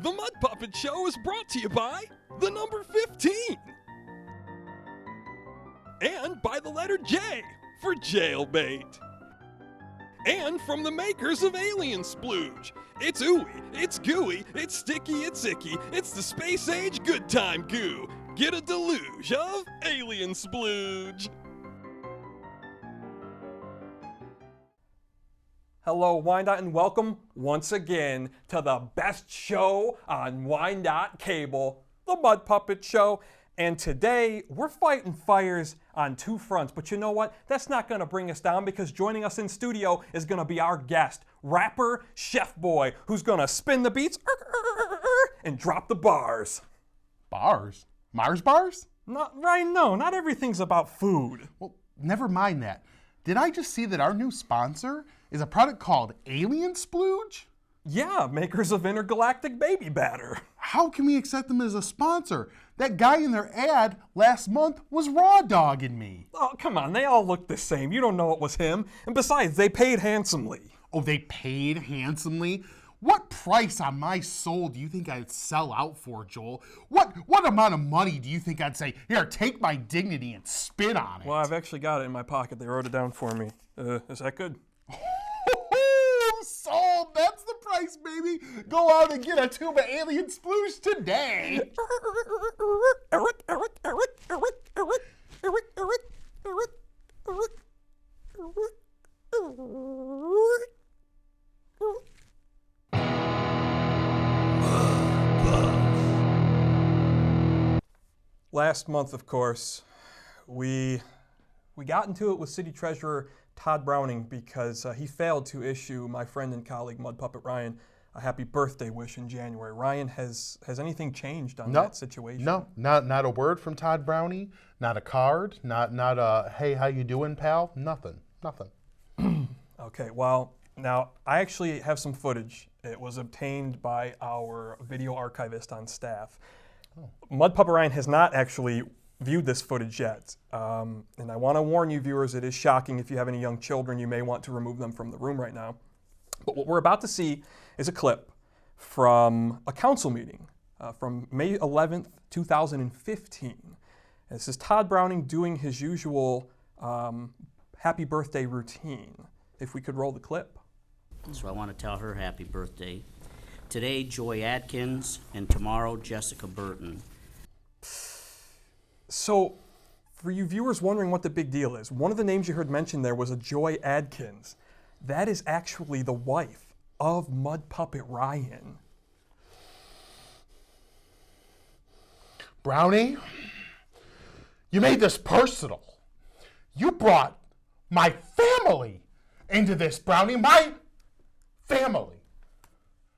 The Mud Puppet Show is brought to you by the number 15. And by the letter J for jailbait. And from the makers of Alien Splooge. It's ooey, it's gooey, it's sticky, it's icky, it's the space age good time goo. Get a deluge of Alien Splooge. Hello, Wyandotte, and welcome once again to the best show on Wyandotte Cable, the Mud Puppet Show. And today, we're fighting fires on two fronts. But you know what? That's not going to bring us down, because joining us in studio is going to be our guest, rapper Chef Boy, who's going to spin the beats and drop the bars. Bars? Mars bars? Not right, no. Not everything's about food. Well, never mind that. Did I just see that our new sponsor is a product called Alien Splooge? Yeah, makers of intergalactic baby batter. How can we accept them as a sponsor? That guy in their ad last month was raw dogging me. Oh, come on, they all look the same. You don't know it was him. And besides, they paid handsomely. Oh, they paid handsomely? What price on my soul do you think I'd sell out for, Joel? What amount of money do you think I'd say, here, take my dignity and spit on it? Well, I've actually got it in my pocket. They wrote it down for me. Is that good? Sold! That's the price, baby! Go out and get a tube of Alien Splooge today! Last month, of course, we got into it with City Treasurer Tod Browning because he failed to issue my friend and colleague Mud Puppet Ryan a happy birthday wish in January. Ryan, has anything changed on that situation? No, not a word from Tod Browning, not a card, not a hey, how you doing, pal? Nothing. Okay, well, now I actually have some footage. It was obtained by our video archivist on staff. Oh. Mud Puppet Ryan has not actually viewed this footage yet. And I want to warn you, viewers, it is shocking. If you have any young children, you may want to remove them from the room right now. But what we're about to see is a clip from a council meeting from May 11th, 2015. This is Tod Browning doing his usual happy birthday routine. If we could roll the clip. So I want to tell her happy birthday. Today, Joy Atkins, and tomorrow, Jessica Burton. So, for you viewers wondering what the big deal is, one of the names you heard mentioned there was a Joy Adkins. That is actually the wife of Mud Puppet Ryan. Brownie, you made this personal. You brought my family into this, Brownie, my family.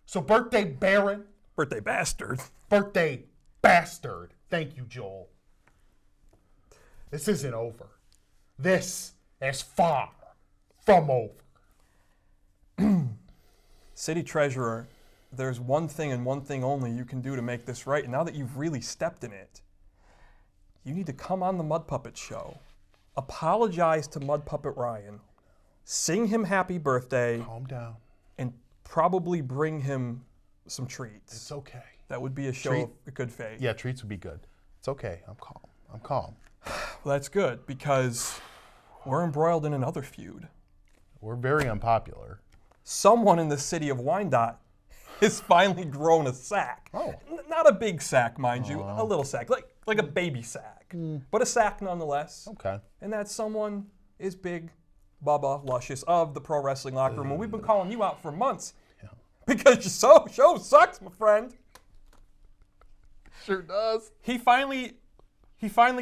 So birthday Baron. Birthday bastard. Birthday bastard. Thank you, Joel. This isn't over. This is far from over. City Treasurer, there's one thing and one thing only you can do to make this right. And now that you've really stepped in it, you need to come on the Mud Puppet Show, apologize to Mud Puppet Ryan, sing him happy birthday. Calm down. And probably bring him some treats. It's okay. That would be a show of good faith. Yeah, treats would be good. It's okay. I'm calm. Well, that's good, because we're embroiled in another feud. We're very unpopular. Someone in the city of Wyandotte has finally grown a sack. Oh. Not a big sack, mind you, a little sack, like a baby sack, but a sack nonetheless. Okay. And that someone is Big Bubba Luscious of the Pro Wrestling Locker Room. And we've been calling you out for months because your show sucks, my friend. Sure does. He finally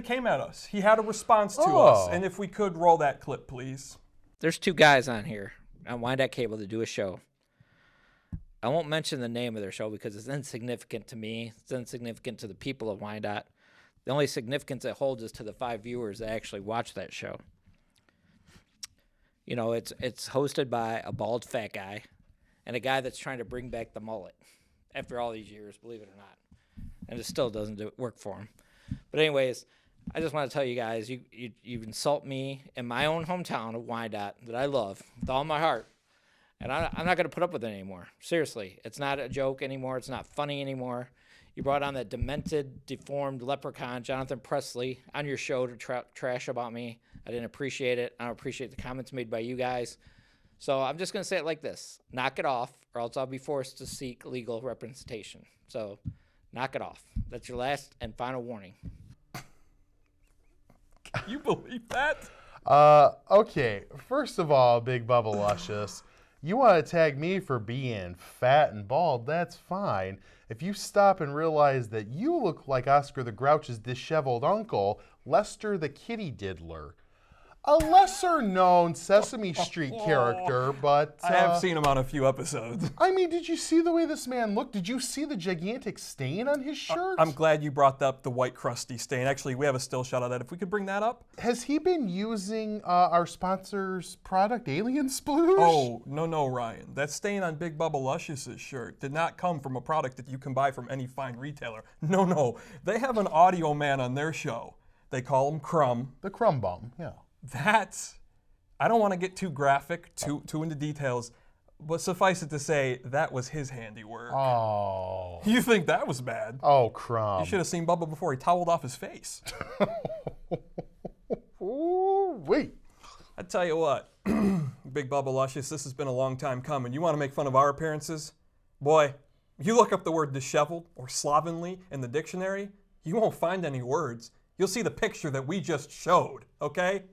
came at us. He had a response to us. And if we could roll that clip, please. There's two guys on here on Wyandotte Cable to do a show. I won't mention the name of their show because it's insignificant to me. It's insignificant to the people of Wyandotte. The only significance it holds is to the 5 viewers that actually watch that show. You know, it's hosted by a bald fat guy and a guy that's trying to bring back the mullet after all these years, believe it or not. And it still doesn't work for him. But anyways, I just want to tell you guys, you insult me in my own hometown of Wyandotte that I love with all my heart. And I'm not going to put up with it anymore. Seriously, it's not a joke anymore. It's not funny anymore. You brought on that demented, deformed leprechaun, Jonathan Presley, on your show to trash about me. I didn't appreciate it. I don't appreciate the comments made by you guys. So I'm just going to say it like this. Knock it off, or else I'll be forced to seek legal representation. So knock it off. That's your last and final warning. Can you believe that? Okay, first of all, Big Bubba Luscious, you want to tag me for being fat and bald, that's fine. If you stop and realize that you look like Oscar the Grouch's disheveled uncle, Lester the Kitty Diddler. A lesser-known Sesame Street character, but... I have seen him on a few episodes. I mean, did you see the way this man looked? Did you see the gigantic stain on his shirt? I'm glad you brought up the white crusty stain. Actually, we have a still shot of that. If we could bring that up. Has he been using our sponsor's product, Alien Sploosh? Oh, no, Ryan. That stain on Big Bubba Luscious's shirt did not come from a product that you can buy from any fine retailer. No. They have an audio man on their show. They call him Crumb. The Crumb Bum, yeah. I don't want to get too graphic, too into details, but suffice it to say, that was his handiwork. Oh. You think that was bad? Oh, Crumb. You should have seen Bubba before he toweled off his face. Ooh, wait. I tell you what, Big Bubba Luscious, this has been a long time coming. You want to make fun of our appearances? Boy, you look up the word disheveled or slovenly in the dictionary, you won't find any words. You'll see the picture that we just showed, okay?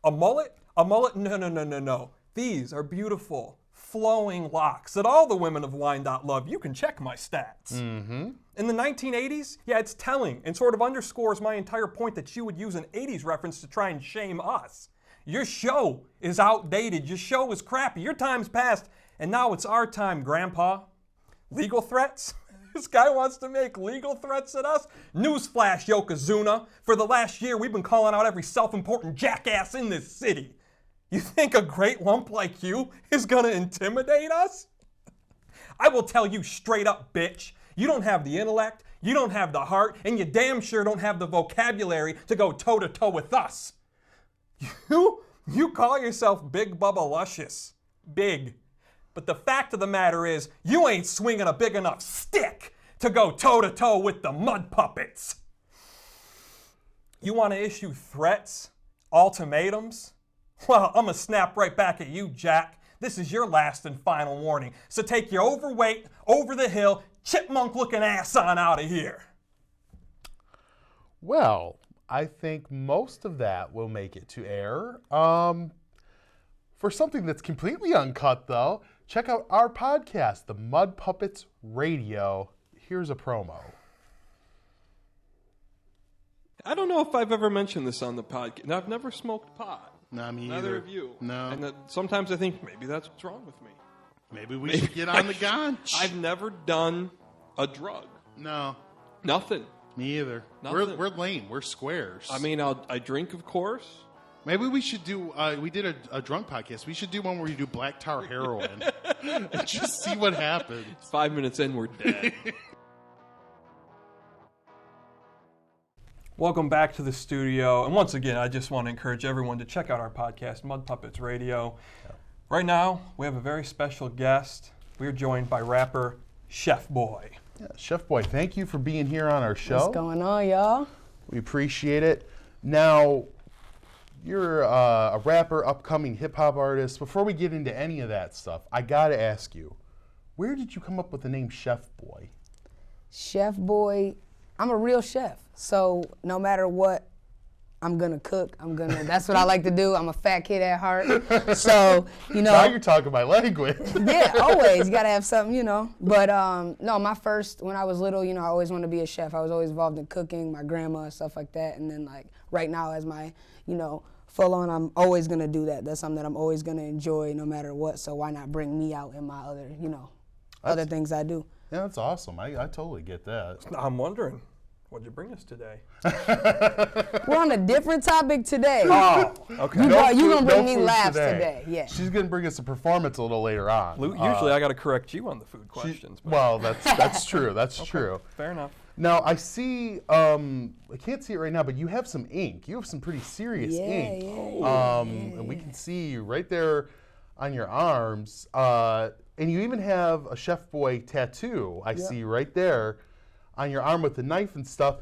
A mullet? No. These are beautiful, flowing locks that all the women of Wyandotte love. You can check my stats. Mm-hmm. In the 1980s, yeah, it's telling and sort of underscores my entire point that you would use an 80s reference to try and shame us. Your show is outdated. Your show is crappy. Your time's past, and now it's our time, Grandpa. Legal threats? This guy wants to make legal threats at us? Newsflash, Yokozuna. For the last year, we've been calling out every self-important jackass in this city. You think a great lump like you is gonna intimidate us? I will tell you straight up, bitch. You don't have the intellect, you don't have the heart, and you damn sure don't have the vocabulary to go toe-to-toe with us. You call yourself Big Bubba Luscious. Big. But the fact of the matter is, you ain't swinging a big enough stick to go toe-to-toe with the Mud Puppets. You want to issue threats? Ultimatums? Well, I'm going to snap right back at you, Jack. This is your last and final warning. So take your overweight, over-the-hill, chipmunk-looking ass on out of here. Well, I think most of that will make it to air. For something that's completely uncut, though, check out our podcast, The Mud Puppets Radio. Here's a promo. I don't know if I've ever mentioned this on the podcast. I've never smoked pot. No, me Neither either. of you. No. And sometimes I think maybe that's what's wrong with me. Maybe we should get on the gonch. I've never done a drug. No. Nothing. Me either. Nothing. We're lame. We're squares. I mean, I drink, of course. Maybe we should do, we did a drunk podcast. We should do one where you do black tar heroin and just see what happens. 5 minutes in, we're dead. Welcome back to the studio. And once again, I just want to encourage everyone to check out our podcast, Mud Puppets Radio. Right now, we have a very special guest. We're joined by rapper Chef Boy. Yeah, Chef Boy, thank you for being here on our show. What's going on, y'all? We appreciate it. Now, you're a rapper, upcoming hip-hop artist. Before we get into any of that stuff, I got to ask you, where did you come up with the name Chef Boy? Chef Boy, I'm a real chef. So no matter what I'm going to cook, that's what I like to do. I'm a fat kid at heart. So, Now you're talking my language. Yeah, always. You got to have something, But no, when I was little, I always wanted to be a chef. I was always involved in cooking, my grandma and stuff like that. And then like right now as my, full on, I'm always going to do that. That's something that I'm always going to enjoy no matter what. So why not bring me out in my other, other things I do. Yeah, that's awesome. I totally get that. I'm wondering, what'd you bring us today? We're on a different topic today. Oh, okay. You're going to bring me laughs today. Yeah. She's going to bring us a performance a little later on. Usually I got to correct you on the food questions. Well, that's true. That's true. Fair enough. Now, I see, I can't see it right now, but you have some ink. You have some pretty serious ink. Yeah. And we can see you right there on your arms, and you even have a Chef Boy tattoo. I see right there on your arm with the knife and stuff.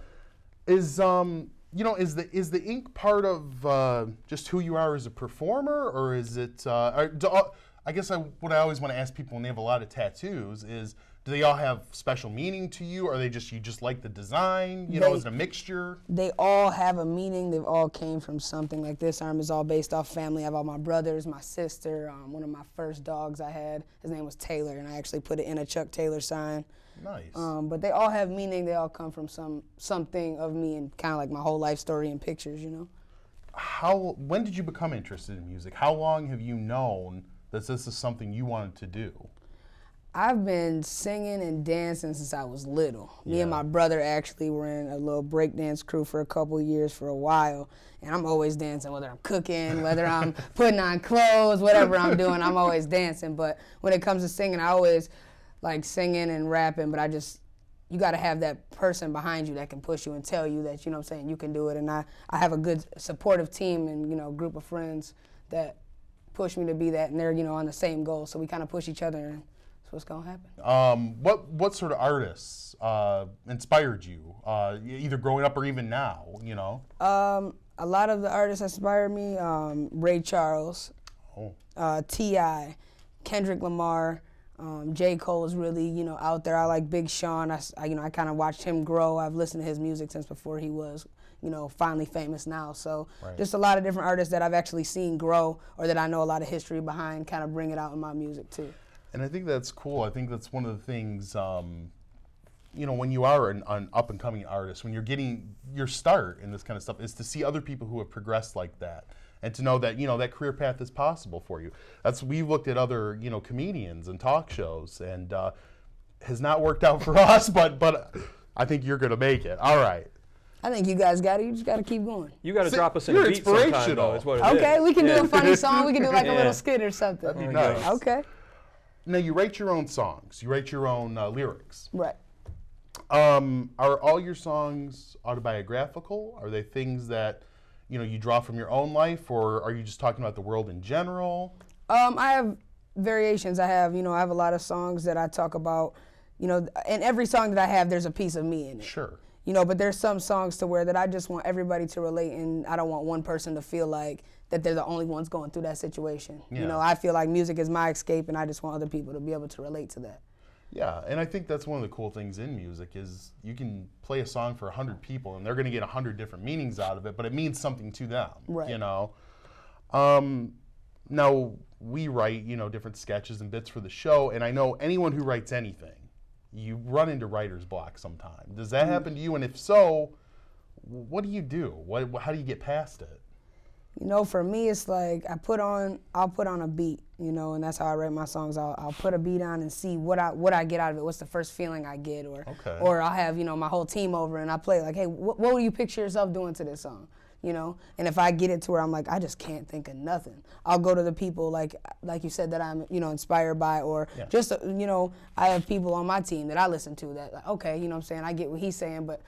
Is is the ink part of just who you are as a performer, or is it? I guess what I always want to ask people when they have a lot of tattoos is, do they all have special meaning to you, or are they just you just like the design? Is it a mixture? They all have a meaning. They've all came from something. Like this arm is all based off family. I have all my brothers, my sister. One of my first dogs I had, his name was Taylor, and I actually put it in a Chuck Taylor sign. Nice. But they all have meaning. They all come from something of me, and kind of like my whole life story in pictures. When did you become interested in music? How long have you known that this is something you wanted to do? I've been singing and dancing since I was little. Me and my brother actually were in a little breakdance crew for a couple years for a while, and I'm always dancing, whether I'm cooking, whether I'm putting on clothes, whatever I'm doing, I'm always dancing. But when it comes to singing, I always like singing and rapping, but you got to have that person behind you that can push you and tell you that, you can do it. And I have a good supportive team and, group of friends that push me to be that, and they're, on the same goal. So we kind of push each other, and that's what's going to happen. What sort of artists inspired you, either growing up or even now, A lot of the artists inspired me, Ray Charles, T.I., Kendrick Lamar, J. Cole is really, out there. I like Big Sean. I kind of watched him grow. I've listened to his music since before he was, finally famous now. So just a lot of different artists that I've actually seen grow, or that I know a lot of history behind, kind of bring it out in my music too. And I think that's cool. I think that's one of the things, when you are an up-and-coming artist, when you're getting your start in this kind of stuff, is to see other people who have progressed like that, and to know that, that career path is possible for you. We've looked at other, comedians and talk shows, and has not worked out for us, but I think you're going to make it. All right. I think you guys got it. You just got to keep going. You got to drop us in a beat sometime, though, is what it is. Okay, we can do a funny song. We can do like a little skit or something. That'd be nice. Okay. Now, you write your own songs. You write your own lyrics. Right. Are all your songs autobiographical? Are they things that, you draw from your own life, or are you just talking about the world in general? I have variations. I have a lot of songs that I talk about, in every song that I have, there's a piece of me in it. Sure. But there's some songs to where that I just want everybody to relate, and I don't want one person to feel like that they're the only ones going through that situation. Yeah. I feel like music is my escape, and I just want other people to be able to relate to that. Yeah, and I think that's one of the cool things in music is you can play a song for 100 people, and they're going to get 100 different meanings out of it, but it means something to them. Right. Now, we write, different sketches and bits for the show, and I know anyone who writes anything, you run into writer's block sometime. Does that happen to you? And if so, what do you do? How do you get past it? For me, it's like I'll put on a beat, and that's how I write my songs. I'll put a beat on and see what I get out of it. What's the first feeling I get, or I'll have my whole team over and I play like, hey, what will you picture yourself doing to this song, And if I get it to where I'm like, I just can't think of nothing, I'll go to the people like you said that I'm inspired by, or just I have people on my team that I listen to that like, okay, what I'm saying, I get what he's saying, but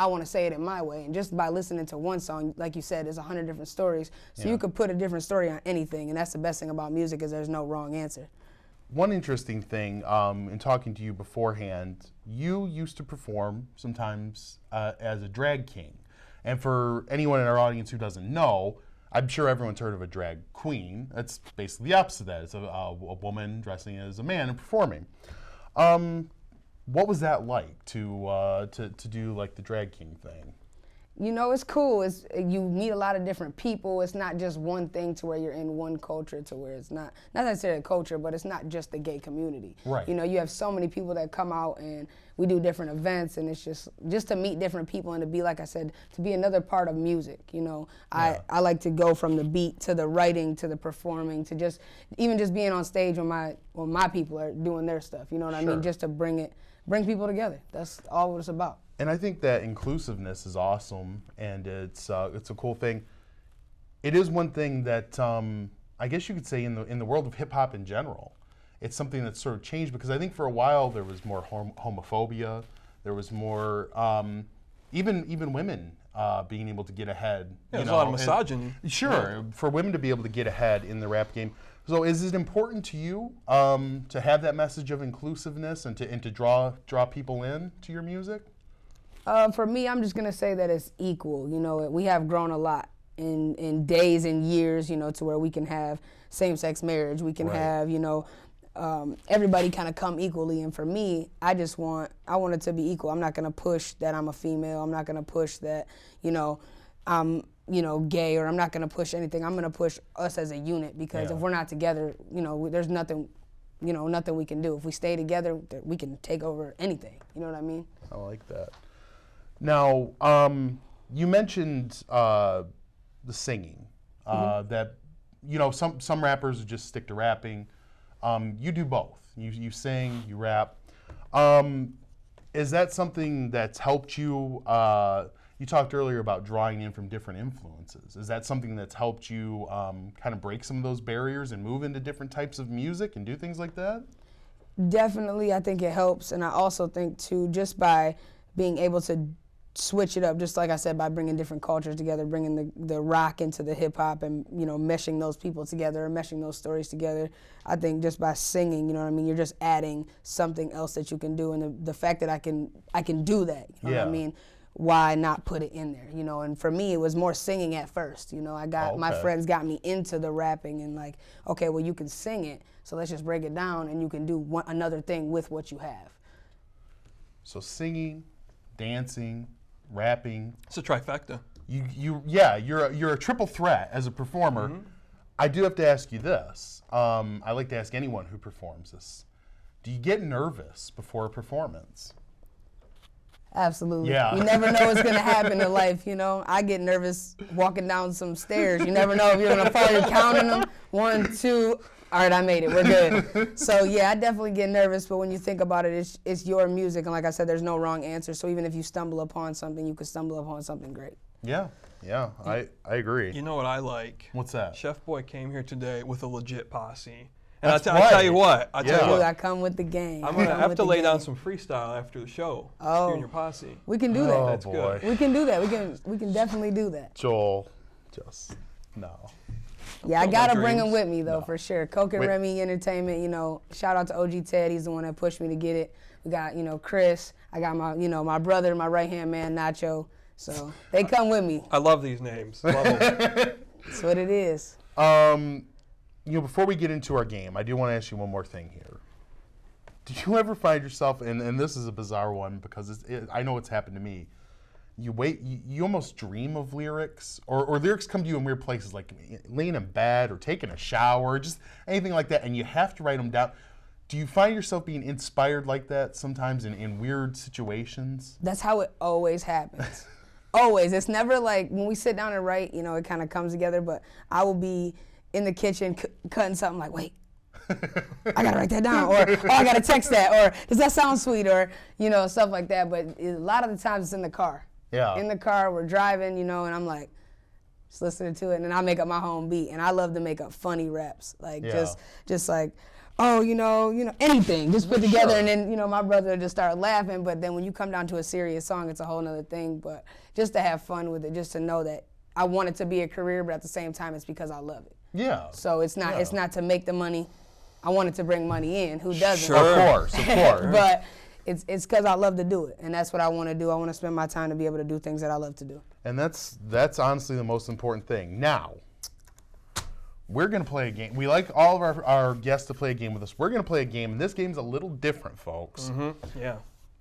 I want to say it in my way. And just by listening to one song, like you said, there's 100 different stories. So you could put a different story on anything. And that's the best thing about music is there's no wrong answer. One interesting thing in talking to you beforehand, you used to perform sometimes as a drag king. And for anyone in our audience who doesn't know, I'm sure everyone's heard of a drag queen. That's basically the opposite of that. It's a woman dressing as a man and performing. What was that like to do like the drag king thing? It's cool. You meet a lot of different people. It's not just one thing to where you're in one culture to where it's not necessarily a culture, but it's not just the gay community. Right. You have so many people that come out and we do different events, and it's just to meet different people and to be, like I said, to be another part of music. I like to go from the beat to the writing to the performing to just being on stage when my people are doing their stuff. You know what I mean? Just to bring people together. That's all what it's about. And I think that inclusiveness is awesome, and it's a cool thing. It is one thing that I guess you could say in the world of hip hop in general, it's something that's sort of changed, because I think for a while there was more homophobia, there was more even women being able to get ahead. Yeah, there's a lot of misogyny. Sure, for women to be able to get ahead in the rap game. So is it important to you to have that message of inclusiveness and to draw people in to your music? For me, I'm just going to say that it's equal. You know, we have grown a lot in days and years, you know, to where we can have same-sex marriage. We can have, you know, everybody kind of come equally. And for me, I want it to be equal. I'm not going to push that I'm a female. I'm not going to push that, you know, I'm, you know, gay, or I'm not going to push anything. I'm going to push us as a unit, because if we're not together, you know, there's nothing, you know, nothing we can do. If we stay together, we can take over anything. You know what I mean? I like that. Now, you mentioned the singing, that, you know, some rappers just stick to rapping. You do both. You sing, you rap. Is that something that's helped you? You talked earlier about drawing in from different influences. Is that something that's helped you kind of break some of those barriers and move into different types of music and do things like that? Definitely, I think it helps. And I also think, too, just by being able to switch it up, just like I said, by bringing different cultures together, bringing the rock into the hip hop, and, you know, meshing those people together, meshing those stories together. I think just by singing, you know what I mean, you're just adding something else that you can do, and the fact that I can do that, you know what I mean, why not put it in there, you know? And for me, it was more singing at first, you know. My friends got me into the rapping, and like, okay, well, you can sing it, so let's just break it down, and you can do another thing with what you have. So singing, dancing, rapping. It's a trifecta. You're a triple threat as a performer. I do have to ask you this. I like to ask anyone who performs this. Do you get nervous before a performance? Absolutely. Yeah. You never know what's going to happen in life, you know. I get nervous walking down some stairs. You never know if you're going to fall. You're counting them. 1, 2. All right, I made it. We're good. So, yeah, I definitely get nervous. But when you think about it, it's your music. And like I said, there's no wrong answer. So even if you stumble upon something, you could stumble upon something great. Yeah, I agree. You know what I like? What's that? Chef Boy came here today with a legit posse. And I tell you what, I come with the game. I'm going to have to lay down some freestyle after the show. You and your posse. We can do that. Oh, That's boy. good. We can do that. We can definitely do that. Joel, just, no. Yeah, I Not got my to bring him dreams. with me, though, for sure. Coke and Wait. Remy Entertainment, you know, shout out to OG Ted. He's the one that pushed me to get it. We got, you know, Chris. I got my, you know, my brother, my right-hand man, Nacho. So they come with me. I love these names. Love them. That's what it is. You know, before we get into our game, I do want to ask you one more thing here. Did you ever find yourself, and this is a bizarre one because I know it's happened to me, you almost dream of lyrics, or lyrics come to you in weird places, like laying in bed or taking a shower, just anything like that, and you have to write them down. Do you find yourself being inspired like that sometimes in weird situations? That's how it always happens. Always. It's never like when we sit down and write, you know, it kind of comes together, but I will be in the kitchen cutting something like, wait, I gotta write that down, or oh, I gotta text that, or does that sound sweet, or, you know, stuff like that. But a lot of the times it's in the car. Yeah. In the car, we're driving, you know, and I'm like, just listening to it, and then I make up my own beat, and I love to make up funny raps, like just like, oh, you know, anything, just put together, and then, you know, my brother would just start laughing. But then when you come down to a serious song, it's a whole nother thing. But just to have fun with it, just to know that I want it to be a career, but at the same time, it's because I love it. Yeah. So it's not to make the money. I want it to bring money in. Who doesn't? Sure. Of course. But it's because I love to do it, and that's what I want to do. I want to spend my time to be able to do things that I love to do. And that's honestly the most important thing. Now, we're going to play a game. We like all of our guests to play a game with us. We're going to play a game, and this game's a little different, folks. Yeah.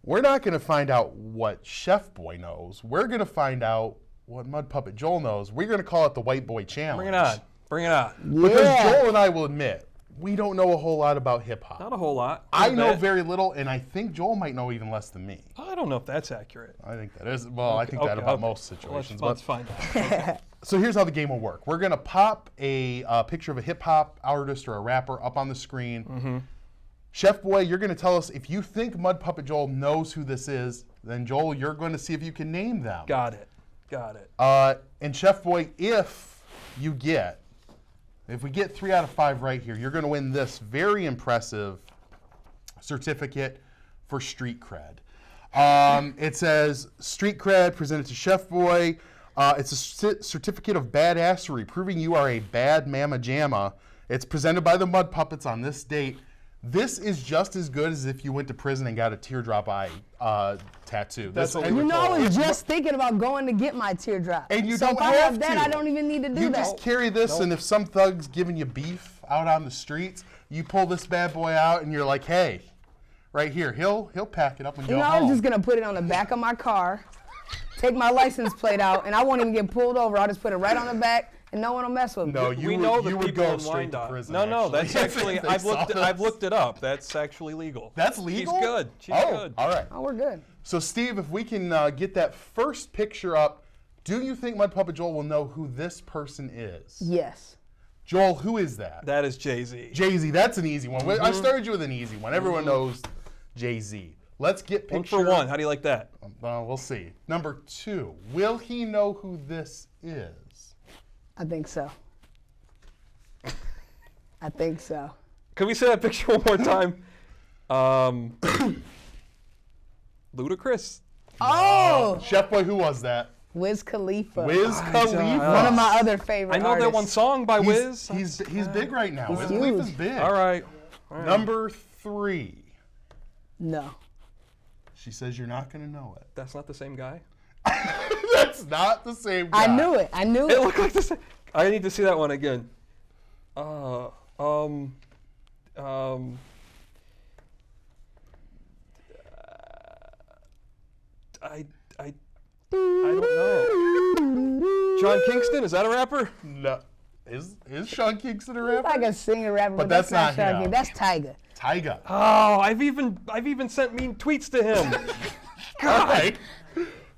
We're not going to find out what Chef Boy knows. We're going to find out what Mud Puppet Joel knows. We're going to call it the White Boy Challenge. Bring it on. Bring it on. Because Joel and I will admit, we don't know a whole lot about hip-hop. Not a whole lot. I know very little, and I think Joel might know even less than me. I don't know if that's accurate. I think that is. Well, I think that about most situations. Let's find out. So here's how the game will work. We're going to pop a picture of a hip-hop artist or a rapper up on the screen. Chef Boy, you're going to tell us if you think Mud Puppet Joel knows who this is. Then, Joel, you're going to see if you can name them. Got it. And Chef Boy, if we get 3 out of 5 right here, you're going to win this very impressive certificate for street cred. It says street cred presented to Chef Boy. It's a certificate of badassery, proving you are a bad mamma jamma. It's presented by the Mud Puppets on this date. This is just as good as if you went to prison and got a teardrop eye tattoo. That's what we You were know, I told. was just thinking about going to get my teardrop. And you so don't if I have that, to. I don't even need to do You that. just carry this, and if some thug's giving you beef out on the streets, you pull this bad boy out, and you're like, hey, right here. He'll pack it up and go You know, home. I was just gonna put it on the back of my car, take my license plate out, and I won't even get pulled over. I'll just put it right on the back, and no one will mess with me. No, We know the you would people go in straight to Wyandotte. prison. No, that's actually They I've saw I've this. looked it up. That's actually legal. That's legal? She's good. She's oh, good. all right. Oh, we're good. So, Steve, if we can get that first picture up, do you think Mud Puppet Joel will know who this person is? Yes. Joel, who is that? That is Jay-Z. Jay-Z. That's an easy one. I started you with an easy one. Everyone knows Jay-Z. Let's get One picture. for one. How do you like that? We'll see. Number 2. Will he know who this is? I think so. I think so. Can we say that picture one more time? Ludacris. Oh, Chef Boy, who was that? Wiz Khalifa. Wiz Khalifa. One of my other favorite I know artists. that one song by Wiz. He's big right now. Wiz huge. Khalifa's big. All right. Number 3. No. She says you're not going to know it. That's not the same guy. That's not the same guy. I knew it. I knew It it. looked like the same. I need to see that one again. I don't know. John Kingston, is that a rapper? No. Is Sean Kingston a rapper? Like a singer rapper, but that's not Sean him. King. That's Tyga. Tyga. Oh, I've even sent mean tweets to him. All right.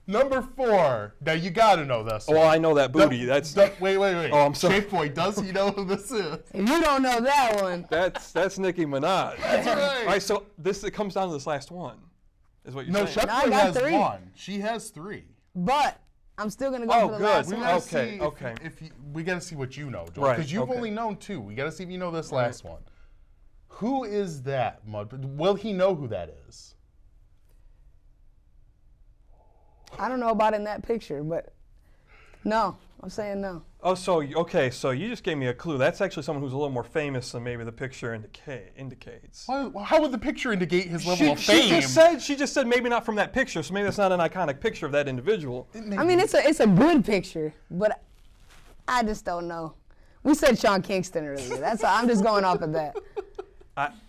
Number 4. Now you got to know this. Well, I know that booty. Wait. Oh, I'm sorry. Shape Boy, does he know who this is? If you don't know that one, That's Nicki Minaj. That's right. All right, so it comes down to this last one, is what you're No, saying. Chef No, I Boy got has 3. 1. She has 3. but I'm still gonna go Oh, for the good. last We one. gotta Okay, see okay. If we got to see what you know, Joel, Right, because you've okay. only known 2. We got to see if you know this last one. Who is that, Mud? Will he know who that is? I don't know about in that picture, but no, I'm saying no. Oh, so you just gave me a clue. That's actually someone who's a little more famous than maybe the picture indicates. How would the picture indicate his level of fame? She just said maybe not from that picture, so maybe that's not an iconic picture of that individual. I mean, it's a good picture, but I just don't know. We said Sean Kingston earlier. That's I'm just going off of that.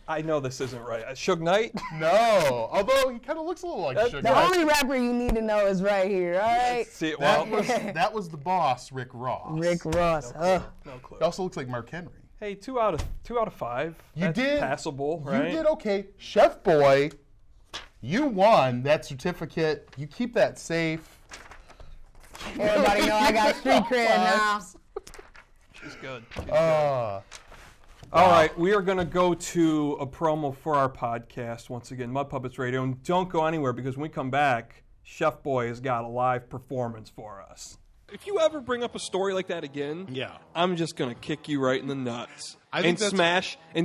I know this isn't right. Suge Knight? No, although he kind of looks a little like Suge The Knight. only rapper you need to know is right here. All right, See, well, That was the boss, Rick Ross. Rick Ross. no clue. He also looks like Mark Henry. Hey, 2 out of 5. You That's did passable, right? You did okay, Chef Boy. You won that certificate. You keep that safe. Everybody know I got street cred now. She's good. Wow. All right, we are going to go to a promo for our podcast once again, Mud Puppets Radio, and don't go anywhere because when we come back, Chef Boy has got a live performance for us. If you ever bring up a story like that again, Yeah. I'm just going to kick you right in the nuts I think and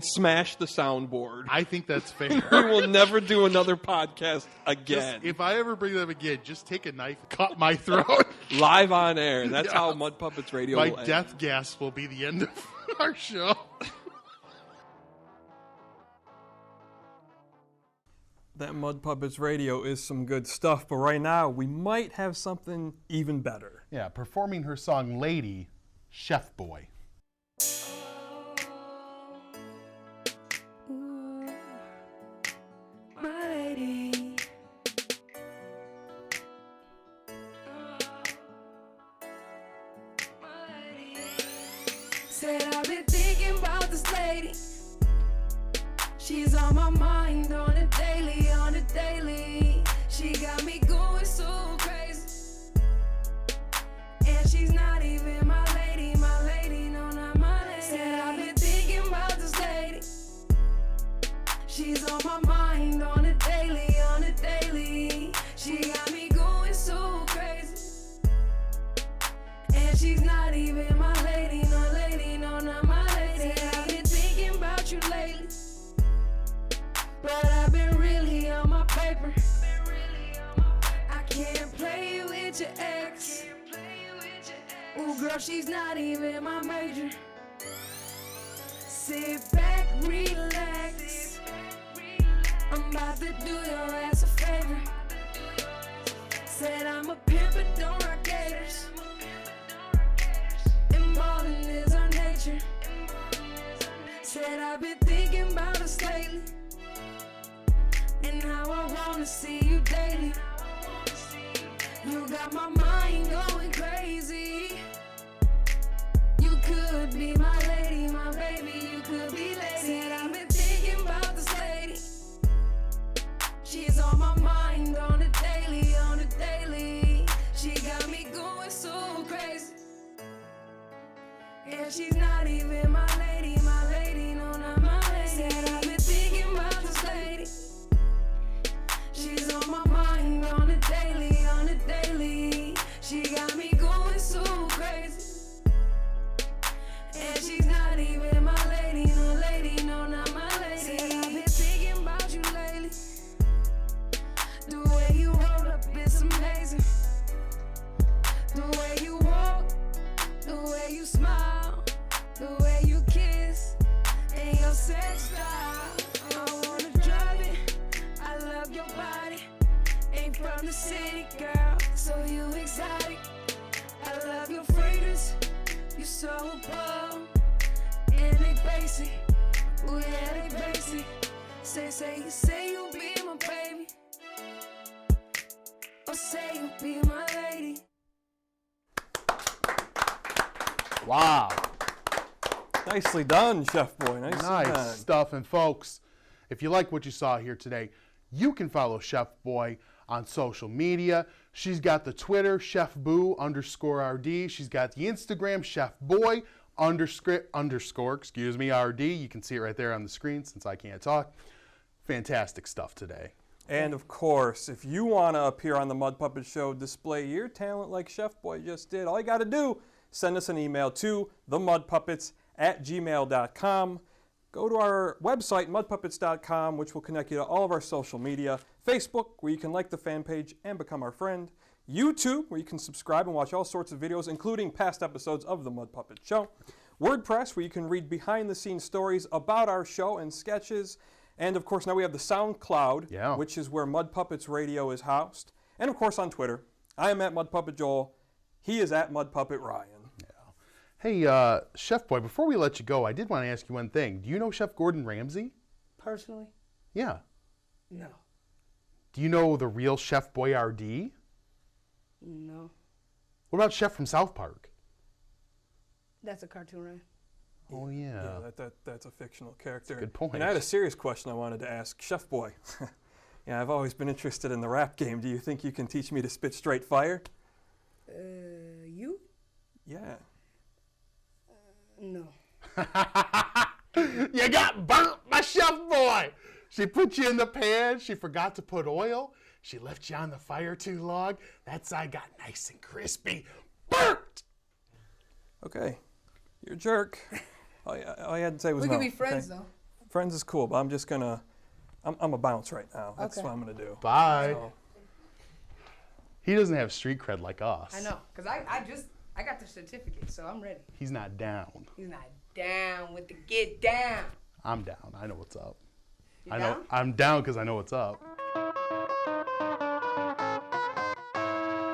smash the soundboard. I think that's fair. We will never do another podcast again. If I ever bring them again, just take a knife, cut my throat. Live on air. That's Yeah. how Mud Puppets Radio My will end. death gasp will be the end of our show. That Mud Puppets Radio is some good stuff, but right now we might have something even better. Yeah, performing her song Lady, Chef Boy. My lady. Said I've been thinking about this lady. She's on my mind on a daily, on a daily. She got me going so crazy. And she's not even my lady, no, not my lady. Said I've been thinking about this lady. She's on my mind on a daily, on a daily. She got me going so crazy. And she's not even my lady, no, not my lady. Said I've been thinking about you lately. But I've been really on my paper. I can't play with your ex. Ooh, girl, she's not even my major. Sit back, relax. I'm about to do your ass a favor. Said I'm a pimp but don't rock gators. And ballin' is our nature. Said I've been thinking about us lately, and how I wanna see you daily. You got my mind going crazy. You could be my lady, my baby, you could be lady. Said I've been thinking about this lady. She's on my mind on a daily, on a daily. She got me going so crazy. And she's not even my lady, no, not my lady. Said I've been thinking about this lady. She's on my mind on a daily, on a daily. She got me going so crazy. And she's not even my lady, no, not my lady. Said I've been thinking about you lately. The way you hold up is amazing. The way you walk, the way you smile, the way you kiss, and your sex style. I wanna drive it, I love your body. Ain't from the city, girl, so you exotic. I love your fragrance, you so above. And they basic, ooh yeah, they basic. Say you'll be my baby. Or say you'll be my lady. Wow. Nicely done, Chef Boy. Nicely Nice done. stuff. And folks, if you like what you saw here today, you can follow Chef Boy on social media. She's got the Twitter, chefboo_RD. She's got the Instagram, chefboy _RD. You can see it right there on the screen since I can't talk. Fantastic stuff today. And of course, if you want to appear on the Mud Puppet Show, display your talent like Chef Boy just did, all you got to do, send us an email to themudpuppets@gmail.com. Go to our website, mudpuppets.com, which will connect you to all of our social media. Facebook, where you can like the fan page and become our friend. YouTube, where you can subscribe and watch all sorts of videos, including past episodes of The Mud Puppet Show. WordPress, where you can read behind-the-scenes stories about our show and sketches. And, of course, now we have the SoundCloud, which is where Mud Puppets Radio is housed. And, of course, on Twitter. I am at Mud Puppet Joel. He is at Mud Puppet Ryan. Hey, Chef Boy, before we let you go, I did want to ask you one thing. Do you know Chef Gordon Ramsay? Personally? Yeah. No. Do you know the real Chef Boyardee? No. What about Chef from South Park? That's a cartoon, right? Oh, yeah. That's a fictional character. Good point. And I had a serious question I wanted to ask Chef Boy. Yeah, I've always been interested in the rap game. Do you think you can teach me to spit straight fire? You? Yeah. No. You got burnt by Chef Boy. She put you in the pan. She forgot to put oil. She left you on the fire too long. That side got nice and crispy. Burnt! Okay. You're a jerk. All you had to say was We no. could be friends, okay? though. Friends is cool, but I'm just going to... I'm a bounce right now. That's Okay. what I'm going to do. Bye. So, He doesn't have street cred like us. I know, because I got the certificate, so I'm ready. He's not down. He's not down with the get down. I'm down. I know what's up. You I down? know. I'm down because I know what's up. It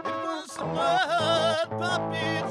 was the Mud Puppets.